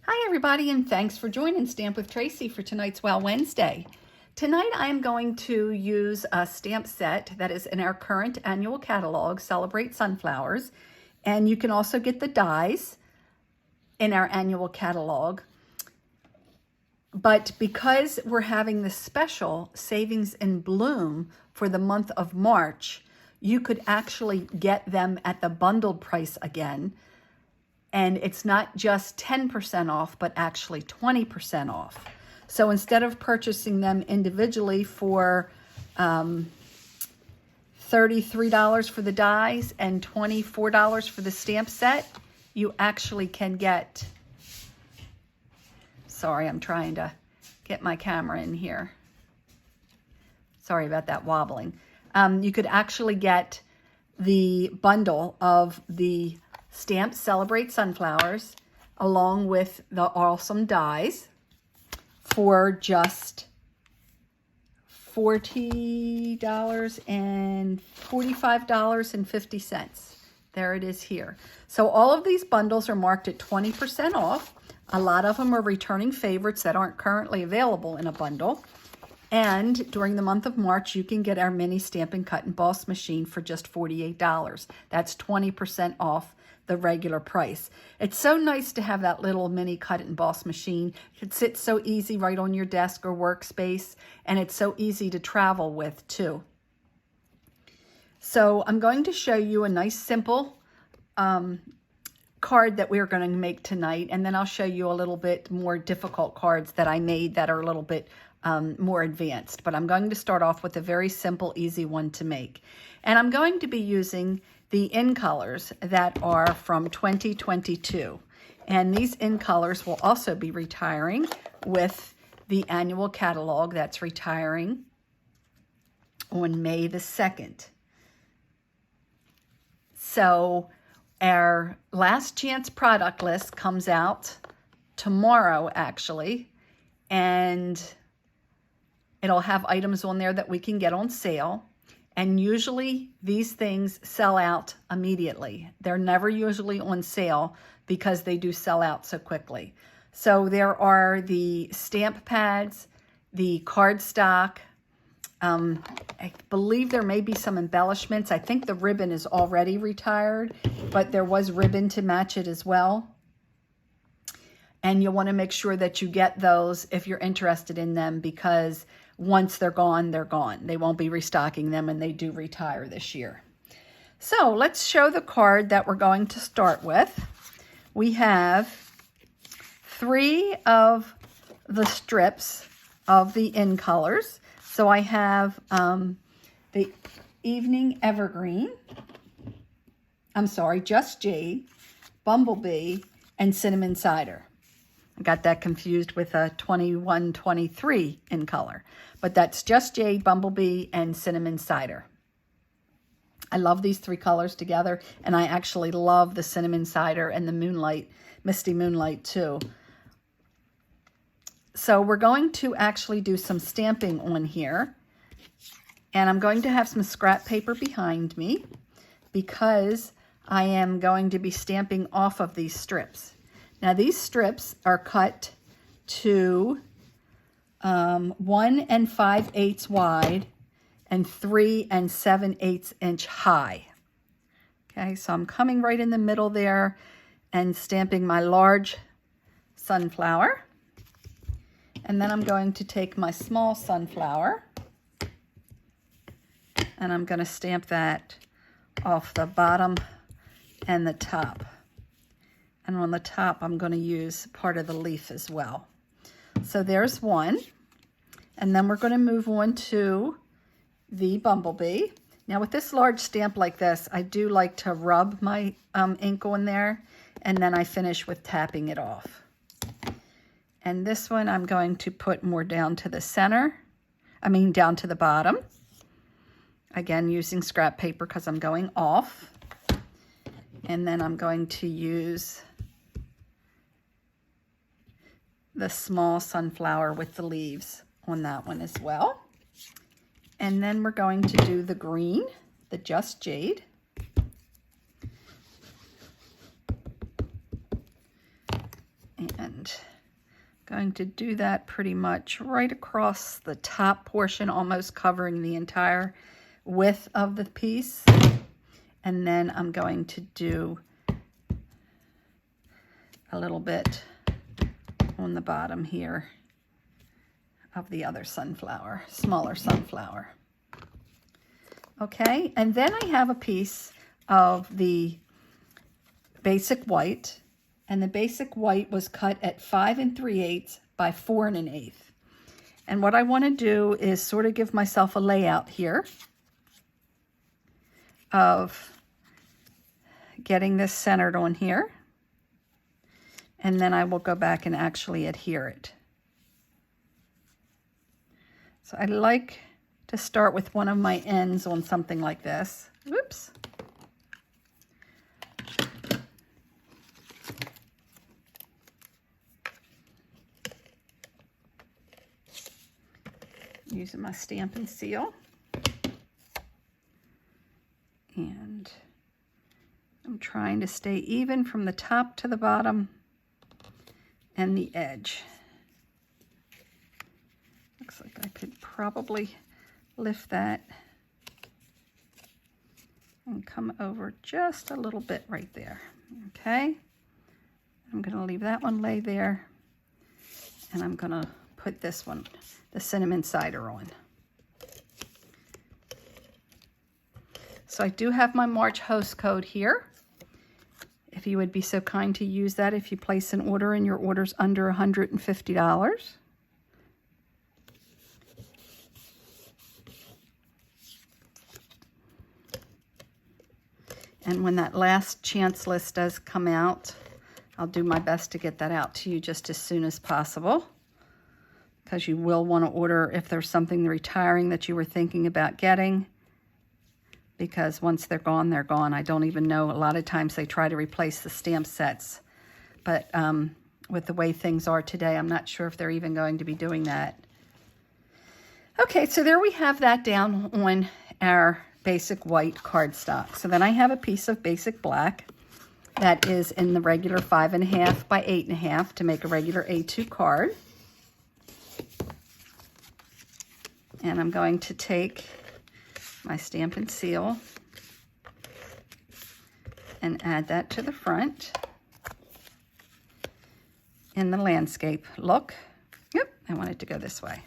Hi everybody, and thanks for joining Stamp with Tracy for tonight's Wow Wednesday. Tonight I am going to use a stamp set that is in our current annual catalog, Celebrate Sunflowers, and you can also get the dies in our annual catalog. But because we're having the special Savings in Bloom for the month of March, you could actually get them at the bundled price again. And it's not just 10% off, but actually 20% off. So instead of purchasing them individually for $33 for the dies and $24 for the stamp set, you actually can get, sorry, I'm trying to get my camera in here. Sorry about that wobbling. You could actually get the bundle of the Stamp Celebrate Sunflowers along with the awesome dies for just $40 and $45.50. There it is here. So all of these bundles are marked at 20% off. A lot of them are returning favorites that aren't currently available in a bundle. And during the month of March, you can get our mini Stampin' Cut and Emboss machine for just $48. That's 20% off the regular price. It's so nice to have that little mini cut and emboss machine. It sits so easy right on your desk or workspace, and it's so easy to travel with too. So I'm going to show you a nice simple card that we're going to make tonight, and then I'll show you a little bit more difficult cards that I made that are a little bit more advanced. But I'm going to start off with a very simple, easy one to make. And I'm going to be using the in colors that are from 2022. And these in colors will also be retiring with the annual catalog that's retiring on May the 2nd. So our last chance product list comes out tomorrow, actually, and it'll have items on there that we can get on sale. And usually these things sell out immediately. They're never usually on sale because they do sell out so quickly. So there are the stamp pads, the cardstock. I believe there may be some embellishments. I think the ribbon is already retired, but there was ribbon to match it as well. And you'll want to make sure that you get those if you're interested in them, because once they're gone, they're gone. They won't be restocking them, and they do retire this year. So let's show the card that we're going to start with. We have 3 of the strips of the in colors. So I have the Evening Evergreen, Just Jade, Bumblebee, and Cinnamon Cider. I got that confused with a 21-23 in color. But that's Just Jade, Bumblebee, and Cinnamon Cider. I love these 3 colors together, and I actually love the Cinnamon Cider and the Moonlight, Misty Moonlight too. So we're going to actually do some stamping on here. And I'm going to have some scrap paper behind me because I am going to be stamping off of these strips. Now these strips are cut to 1 5/8 wide and 3 7/8 inch high. Okay, so I'm coming right in the middle there and stamping my large sunflower. And then I'm going to take my small sunflower and I'm going to stamp that off the bottom and the top. And on the top, I'm going to use part of the leaf as well. So there's one. And then we're going to move on to the Bumblebee. Now with this large stamp like this, I do like to rub my ink on there, and then I finish with tapping it off. And this one I'm going to put more down to the center. Down to the bottom. Again, using scrap paper because I'm going off. And then I'm going to use the small sunflower with the leaves on that one as well. And then we're going to do the green, the Just Jade. And going to do that pretty much right across the top portion, almost covering the entire width of the piece. And then I'm going to do a little bit on the bottom here of the other sunflower, smaller sunflower. Okay, and then I have a piece of the basic white, and the basic white was cut at 5 3/8 by 4 1/8. And what I want to do is sort of give myself a layout here of getting this centered on here, and then I will go back and actually adhere it. So I like to start with one of my ends on something like this. Whoops. Using my Stampin' Seal. And I'm trying to stay even from the top to the bottom and the edge. Looks like I could probably lift that and come over just a little bit right there. Okay, I'm going to leave that one lay there, and I'm going to put this one, the cinnamon cider, on. So I do have my March host code here. If you would be so kind to use that if you place an order and your order's under $150. And when that last chance list does come out, I'll do my best to get that out to you just as soon as possible, because you will want to order if there's something retiring that you were thinking about getting, because once they're gone, they're gone. I don't even know. A lot of times they try to replace the stamp sets, but with the way things are today, I'm not sure if they're even going to be doing that. Okay, so there we have that down on our basic white cardstock. So then I have a piece of basic black that is in the regular 5 1/2 by 8 1/2 to make a regular A2 card. And I'm going to take my Stampin' Seal and add that to the front in the landscape look. Yep, I want it to go this way.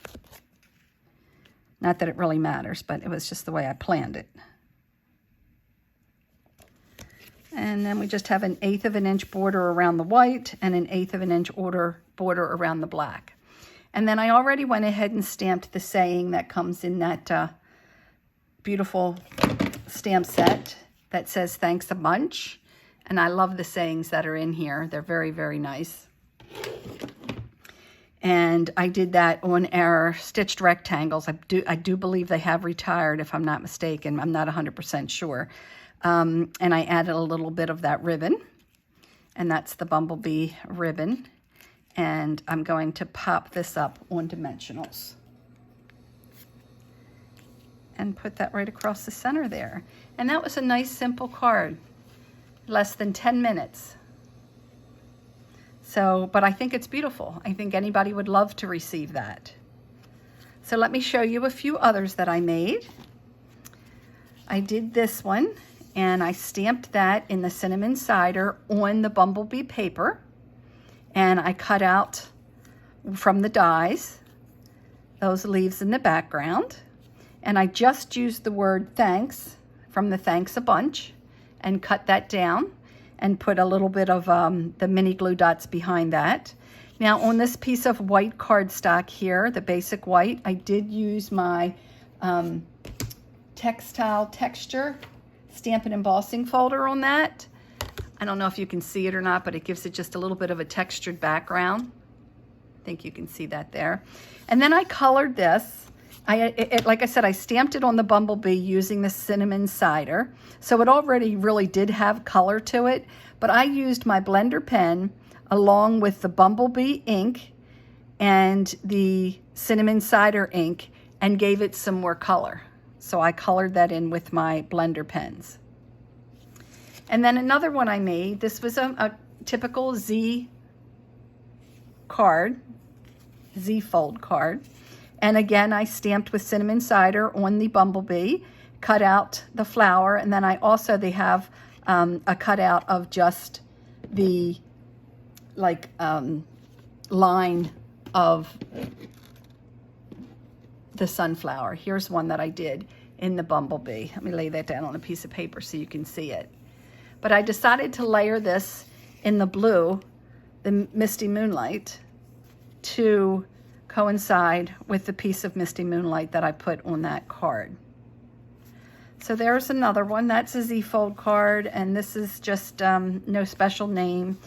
Not that it really matters, but it was just the way I planned it. And then we just have an 1/8 of an inch border around the white and an 1/8 of an inch border around the black. And then I already went ahead and stamped the saying that comes in that beautiful stamp set that says "Thanks a bunch." And I love the sayings that are in here. They're very, very nice. And I did that on our stitched rectangles. I do believe they have retired, if I'm not mistaken. I'm not 100% sure. And I added a little bit of that ribbon, and that's the bumblebee ribbon. And I'm going to pop this up on dimensionals and put that right across the center there. And that was a nice, simple card. Less than 10 minutes. So, but I think it's beautiful. I think anybody would love to receive that. So let me show you a few others that I made. I did this one, and I stamped that in the cinnamon cider on the bumblebee paper. And I cut out from the dies those leaves in the background. And I just used the word thanks from the Thanks a Bunch and cut that down and put a little bit of the mini glue dots behind that. Now on this piece of white cardstock here, the basic white, I did use my textile texture Stampin' Embossing folder on that. I don't know if you can see it or not, but it gives it just a little bit of a textured background. I think you can see that there. And then I colored this. Like I said, I stamped it on the bumblebee using the cinnamon cider. So it already really did have color to it, but I used my blender pen along with the bumblebee ink and the cinnamon cider ink and gave it some more color. So I colored that in with my blender pens. And then another one I made, this was a typical Z card, Z-fold card. And again, I stamped with cinnamon cider on the bumblebee, cut out the flower, and then they have a cutout of just the line of the sunflower. Here's one that I did in the bumblebee. Let me lay that down on a piece of paper so you can see it. But I decided to layer this in the blue, the Misty Moonlight, to coincide with the piece of Misty Moonlight that I put on that card. So there's another one. That's a Z-fold card, and this is just no special name.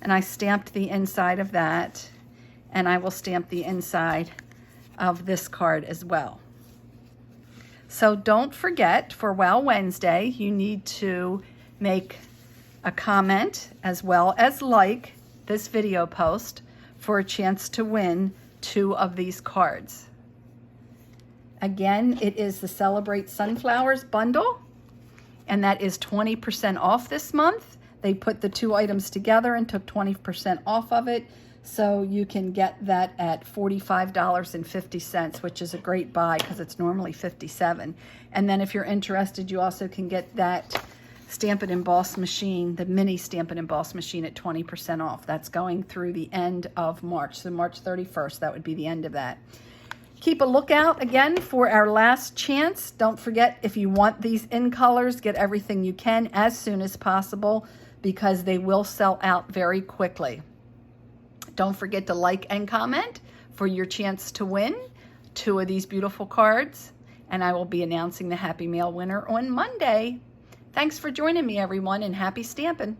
And I stamped the inside of that, and I will stamp the inside of this card as well. So don't forget, for Wow Wednesday, you need to make a comment as well as like this video post for a chance to win 2 of these cards. Again, it is the Celebrate Sunflowers bundle, and that is 20% off this month. They put the 2 items together and took 20% off of it, so you can get that at $45.50, which is a great buy because it's normally $57. And then if you're interested, you also can get that Stamp and Emboss machine, the mini Stamp and Emboss machine, at 20% off. That's going through the end of March, so March 31st, that would be the end of that. Keep a lookout again for our last chance. Don't forget, if you want these in colors, get everything you can as soon as possible because they will sell out very quickly. Don't forget to like and comment for your chance to win 2 of these beautiful cards, and I will be announcing the Happy Mail winner on Monday. Thanks for joining me, everyone, and happy stamping.